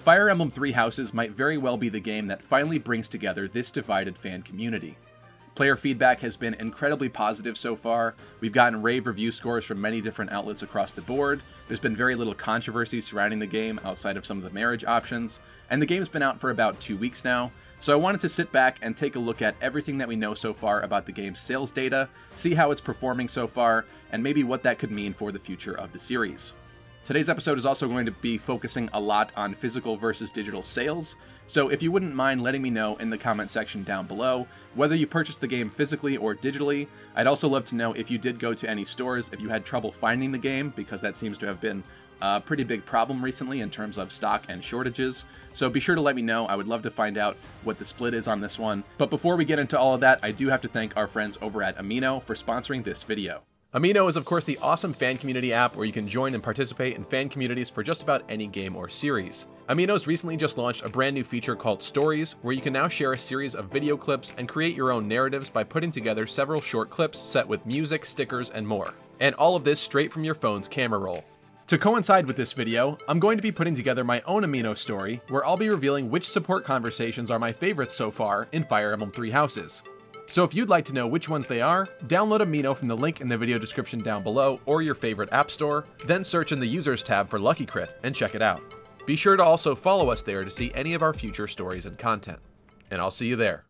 Fire Emblem Three Houses might very well be the game that finally brings together this divided fan community. Player feedback has been incredibly positive so far. We've gotten rave review scores from many different outlets across the board. There's been very little controversy surrounding the game outside of some of the marriage options, and the game's been out for about 2 weeks now. So I wanted to sit back and take a look at everything that we know so far about the game's sales data, see how it's performing so far, and maybe what that could mean for the future of the series. Today's episode is also going to be focusing a lot on physical versus digital sales, so if you wouldn't mind letting me know in the comment section down below whether you purchased the game physically or digitally. I'd also love to know if you did go to any stores, if you had trouble finding the game, because that seems to have been a pretty big problem recently in terms of stock and shortages. So be sure to let me know. I would love to find out what the split is on this one. But before we get into all of that, I do have to thank our friends over at Amino for sponsoring this video. Amino is of course the awesome fan community app where you can join and participate in fan communities for just about any game or series. Amino's recently just launched a brand new feature called Stories, where you can now share a series of video clips and create your own narratives by putting together several short clips set with music, stickers, and more. And all of this straight from your phone's camera roll. To coincide with this video, I'm going to be putting together my own Amino story, where I'll be revealing which support conversations are my favorites so far in Fire Emblem Three Houses. So if you'd like to know which ones they are, download Amino from the link in the video description down below or your favorite app store, then search in the Users tab for Lucky Crit and check it out. Be sure to also follow us there to see any of our future stories and content. And I'll see you there.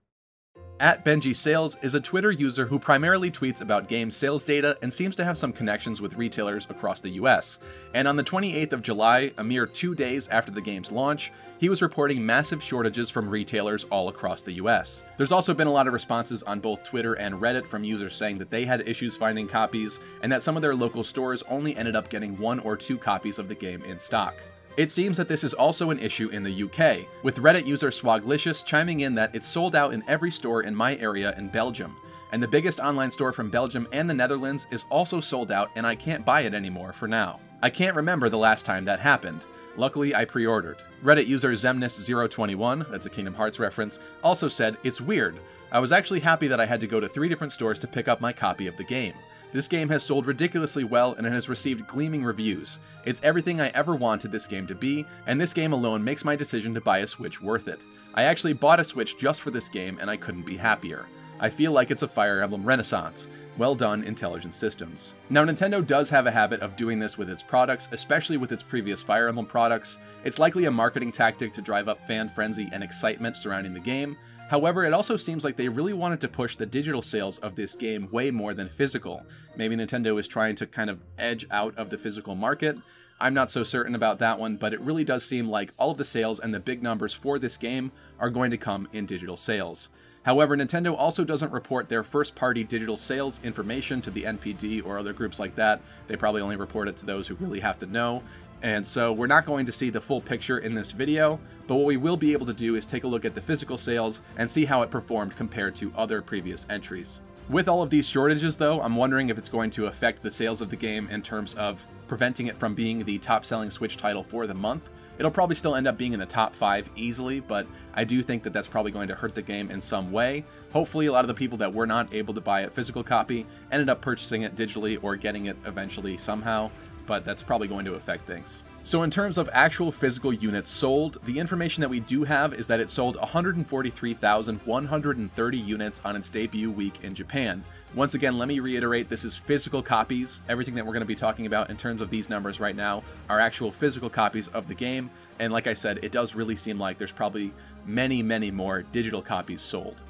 @BenjiSales is a Twitter user who primarily tweets about game sales data and seems to have some connections with retailers across the US. And on the 28th of July, a mere 2 days after the game's launch, he was reporting massive shortages from retailers all across the US. There's also been a lot of responses on both Twitter and Reddit from users saying that they had issues finding copies, and that some of their local stores only ended up getting 1 or 2 copies of the game in stock. It seems that this is also an issue in the UK, with Reddit user Swaglicious chiming in that it's sold out in every store in my area in Belgium, and the biggest online store from Belgium and the Netherlands is also sold out and I can't buy it anymore for now. I can't remember the last time that happened. Luckily, I pre-ordered. Reddit user Zemnis021, that's a Kingdom Hearts reference, also said, "It's weird. I was actually happy that I had to go to 3 different stores to pick up my copy of the game. This game has sold ridiculously well and it has received gleaming reviews. It's everything I ever wanted this game to be, and this game alone makes my decision to buy a Switch worth it. I actually bought a Switch just for this game and I couldn't be happier. I feel like it's a Fire Emblem renaissance. Well done, Intelligent Systems." Now, Nintendo does have a habit of doing this with its products, especially with its previous Fire Emblem products. It's likely a marketing tactic to drive up fan frenzy and excitement surrounding the game. However, it also seems like they really wanted to push the digital sales of this game way more than physical. Maybe Nintendo is trying to kind of edge out of the physical market. I'm not so certain about that one, but it really does seem like all of the sales and the big numbers for this game are going to come in digital sales. However, Nintendo also doesn't report their first-party digital sales information to the NPD or other groups like that. They probably only report it to those who really have to know. And so we're not going to see the full picture in this video, but what we will be able to do is take a look at the physical sales and see how it performed compared to other previous entries. With all of these shortages though, I'm wondering if it's going to affect the sales of the game in terms of preventing it from being the top-selling Switch title for the month. It'll probably still end up being in the top 5 easily, but I do think that that's probably going to hurt the game in some way. Hopefully a lot of the people that were not able to buy a physical copy ended up purchasing it digitally or getting it eventually somehow, but that's probably going to affect things. So in terms of actual physical units sold, the information that we do have is that it sold 143,130 units on its debut week in Japan. Once again, let me reiterate, this is physical copies. Everything that we're going to be talking about in terms of these numbers right now are actual physical copies of the game. And like I said, it does really seem like there's probably many, many more digital copies sold.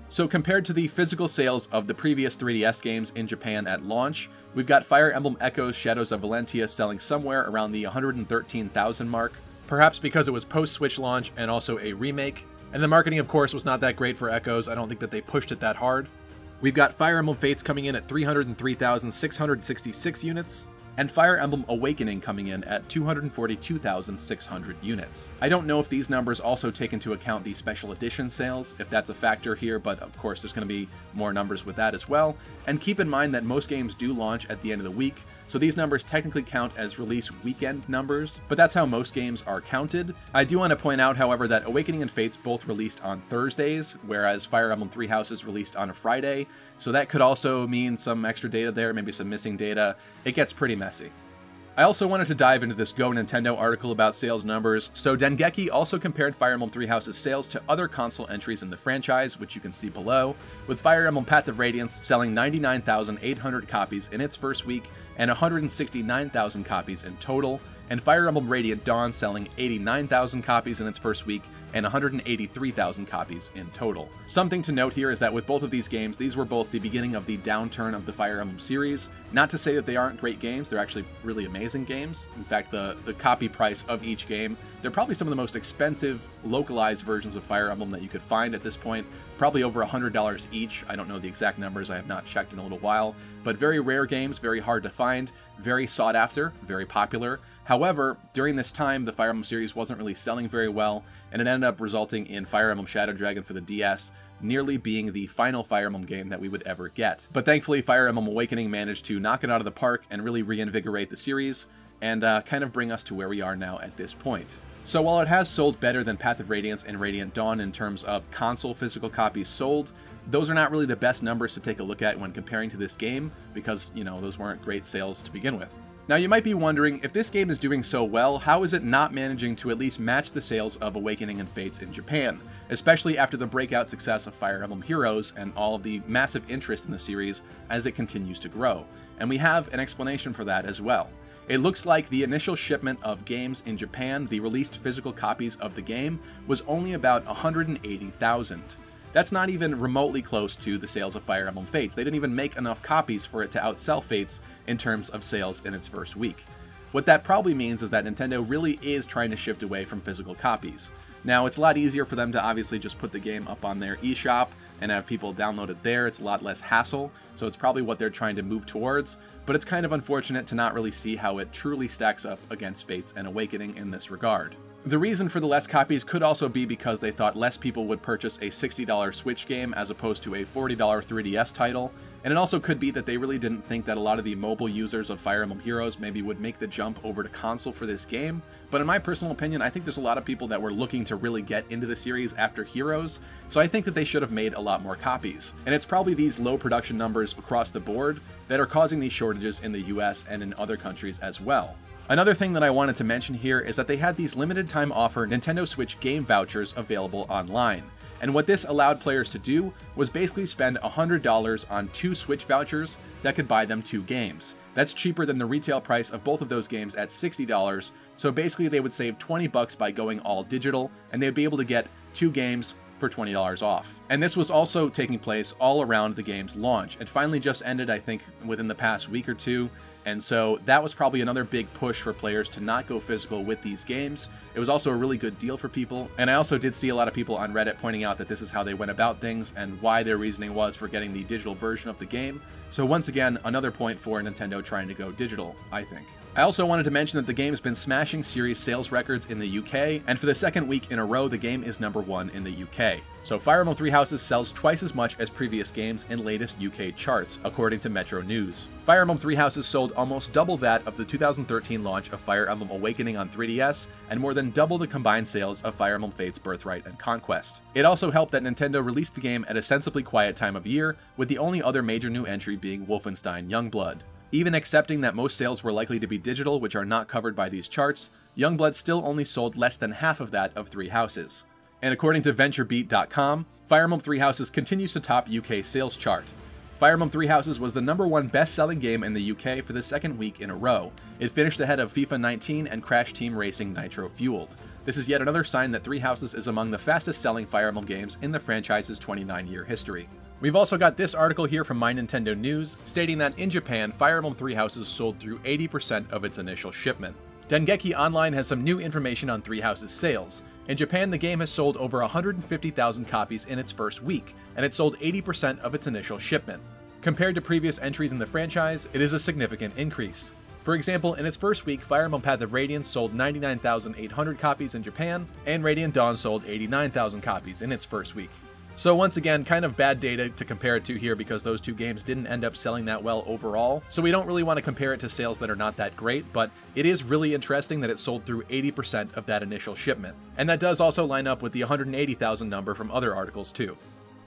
So compared to the physical sales of the previous 3DS games in Japan at launch, we've got Fire Emblem Echoes Shadows of Valentia selling somewhere around the 113,000 mark, perhaps because it was post-Switch launch and also a remake. And the marketing, of course, was not that great for Echoes. I don't think that they pushed it that hard. We've got Fire Emblem Fates coming in at 303,666 units, and Fire Emblem Awakening coming in at 242,600 units. I don't know if these numbers also take into account the special edition sales, if that's a factor here, but of course there's going to be more numbers with that as well. And keep in mind that most games do launch at the end of the week, so these numbers technically count as release weekend numbers, but that's how most games are counted. I do want to point out, however, that Awakening and Fates both released on Thursdays, whereas Fire Emblem Three Houses released on a Friday, so that could also mean some extra data there, maybe some missing data. It gets pretty messy. I also wanted to dive into this Go Nintendo article about sales numbers, so Dengeki also compared Fire Emblem Three Houses sales to other console entries in the franchise, which you can see below, with Fire Emblem Path of Radiance selling 99,800 copies in its first week and 169,000 copies in total, and Fire Emblem Radiant Dawn selling 89,000 copies in its first week and 183,000 copies in total. Something to note here is that with both of these games, these were both the beginning of the downturn of the Fire Emblem series. Not to say that they aren't great games, they're actually really amazing games. In fact, the copy price of each game, they're probably some of the most expensive localized versions of Fire Emblem that you could find at this point. Probably over $100 each. I don't know the exact numbers, I have not checked in a little while. But very rare games, very hard to find, very sought after, very popular. However, during this time, the Fire Emblem series wasn't really selling very well, and it ended up resulting in Fire Emblem Shadow Dragon for the DS nearly being the final Fire Emblem game that we would ever get. But thankfully, Fire Emblem Awakening managed to knock it out of the park and really reinvigorate the series, and kind of bring us to where we are now at this point. So while it has sold better than Path of Radiance and Radiant Dawn in terms of console physical copies sold, those are not really the best numbers to take a look at when comparing to this game, because, you know, those weren't great sales to begin with. Now you might be wondering, if this game is doing so well, how is it not managing to at least match the sales of Awakening and Fates in Japan, especially after the breakout success of Fire Emblem Heroes and all of the massive interest in the series as it continues to grow? And we have an explanation for that as well. It looks like the initial shipment of games in Japan, the released physical copies of the game, was only about 180,000. That's not even remotely close to the sales of Fire Emblem Fates. They didn't even make enough copies for it to outsell Fates in terms of sales in its first week. What that probably means is that Nintendo really is trying to shift away from physical copies. Now, it's a lot easier for them to obviously just put the game up on their eShop and have people download it there. It's a lot less hassle, so it's probably what they're trying to move towards, but it's kind of unfortunate to not really see how it truly stacks up against Fates and Awakening in this regard. The reason for the less copies could also be because they thought less people would purchase a $60 Switch game as opposed to a $40 3DS title, and it also could be that they really didn't think that a lot of the mobile users of Fire Emblem Heroes maybe would make the jump over to console for this game, but in my personal opinion, I think there's a lot of people that were looking to really get into the series after Heroes, so I think that they should have made a lot more copies. And it's probably these low production numbers across the board that are causing these shortages in the US and in other countries as well. Another thing that I wanted to mention here is that they had these limited time offer Nintendo Switch Game Vouchers available online. And what this allowed players to do was basically spend $100 on 2 Switch vouchers that could buy them 2 games. That's cheaper than the retail price of both of those games at $60, so basically they would save 20 bucks by going all digital, and they'd be able to get 2 games for $20 off. And this was also taking place all around the game's launch. It finally just ended, I think, within the past week or two, and so that was probably another big push for players to not go physical with these games. It was also a really good deal for people, and I also did see a lot of people on Reddit pointing out that this is how they went about things and why their reasoning was for getting the digital version of the game. So once again, another point for Nintendo trying to go digital, I think. I also wanted to mention that the game's been smashing series sales records in the UK, and for the second week in a row, the game is #1 in the UK. So Fire Emblem Three Houses sells twice as much as previous games in latest UK charts, according to Metro News. Fire Emblem Three Houses sold almost double that of the 2013 launch of Fire Emblem Awakening on 3DS, and more than double the combined sales of Fire Emblem Fates Birthright and Conquest. It also helped that Nintendo released the game at a sensibly quiet time of year, with the only other major new entry being Wolfenstein Youngblood. Even accepting that most sales were likely to be digital, which are not covered by these charts, Youngblood still only sold less than half of that of Three Houses. And according to VentureBeat.com, Fire Emblem Three Houses continues to top UK sales chart. Fire Emblem Three Houses was the #1 best-selling game in the UK for the second week in a row. It finished ahead of FIFA 19 and Crash Team Racing Nitro Fueled. This is yet another sign that Three Houses is among the fastest-selling Fire Emblem games in the franchise's 29-year history. We've also got this article here from My Nintendo News, stating that in Japan, Fire Emblem Three Houses sold through 80% of its initial shipment. Dengeki Online has some new information on Three Houses sales. In Japan, the game has sold over 150,000 copies in its first week, and it sold 80% of its initial shipment. Compared to previous entries in the franchise, it is a significant increase. For example, in its first week, Fire Emblem Path of Radiance sold 99,800 copies in Japan, and Radiant Dawn sold 89,000 copies in its first week. So once again, kind of bad data to compare it to here because those two games didn't end up selling that well overall, so we don't really want to compare it to sales that are not that great, but it is really interesting that it sold through 80% of that initial shipment. And that does also line up with the 180,000 number from other articles too.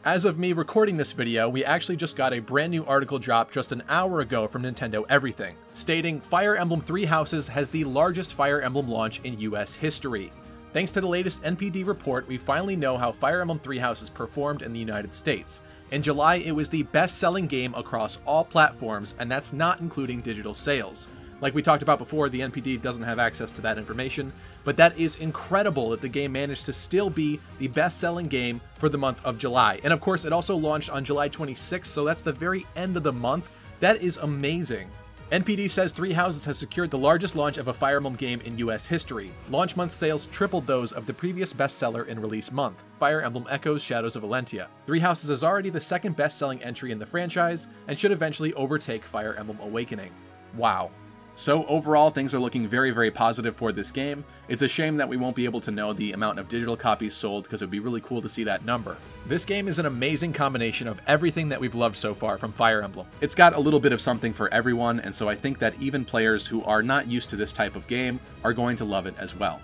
As of me recording this video, we actually just got a brand new article drop just an hour ago from Nintendo Everything, stating Fire Emblem Three Houses has the largest Fire Emblem launch in US history. Thanks to the latest NPD report, we finally know how Fire Emblem Three Houses performed in the United States. In July, it was the best-selling game across all platforms, and that's not including digital sales. Like we talked about before, the NPD doesn't have access to that information, but that is incredible that the game managed to still be the best-selling game for the month of July. And of course, it also launched on July 26th, so that's the very end of the month. That is amazing. NPD says Three Houses has secured the largest launch of a Fire Emblem game in US history. Launch month sales tripled those of the previous bestseller in release month, Fire Emblem Echoes Shadows of Valentia. Three Houses is already the second best-selling entry in the franchise, and should eventually overtake Fire Emblem Awakening. Wow. So overall, things are looking very, very positive for this game. It's a shame that we won't be able to know the amount of digital copies sold, because it would be really cool to see that number. This game is an amazing combination of everything that we've loved so far from Fire Emblem. It's got a little bit of something for everyone, and so I think that even players who are not used to this type of game are going to love it as well.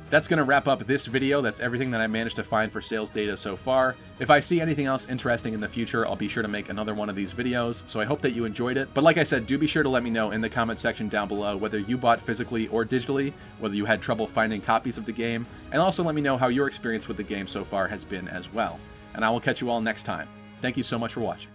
That's going to wrap up this video. That's everything that I managed to find for sales data so far. If I see anything else interesting in the future, I'll be sure to make another one of these videos, so I hope that you enjoyed it. But like I said, do be sure to let me know in the comment section down below whether you bought physically or digitally, whether you had trouble finding copies of the game, and also let me know how your experience with the game so far has been as well. And I will catch you all next time. Thank you so much for watching.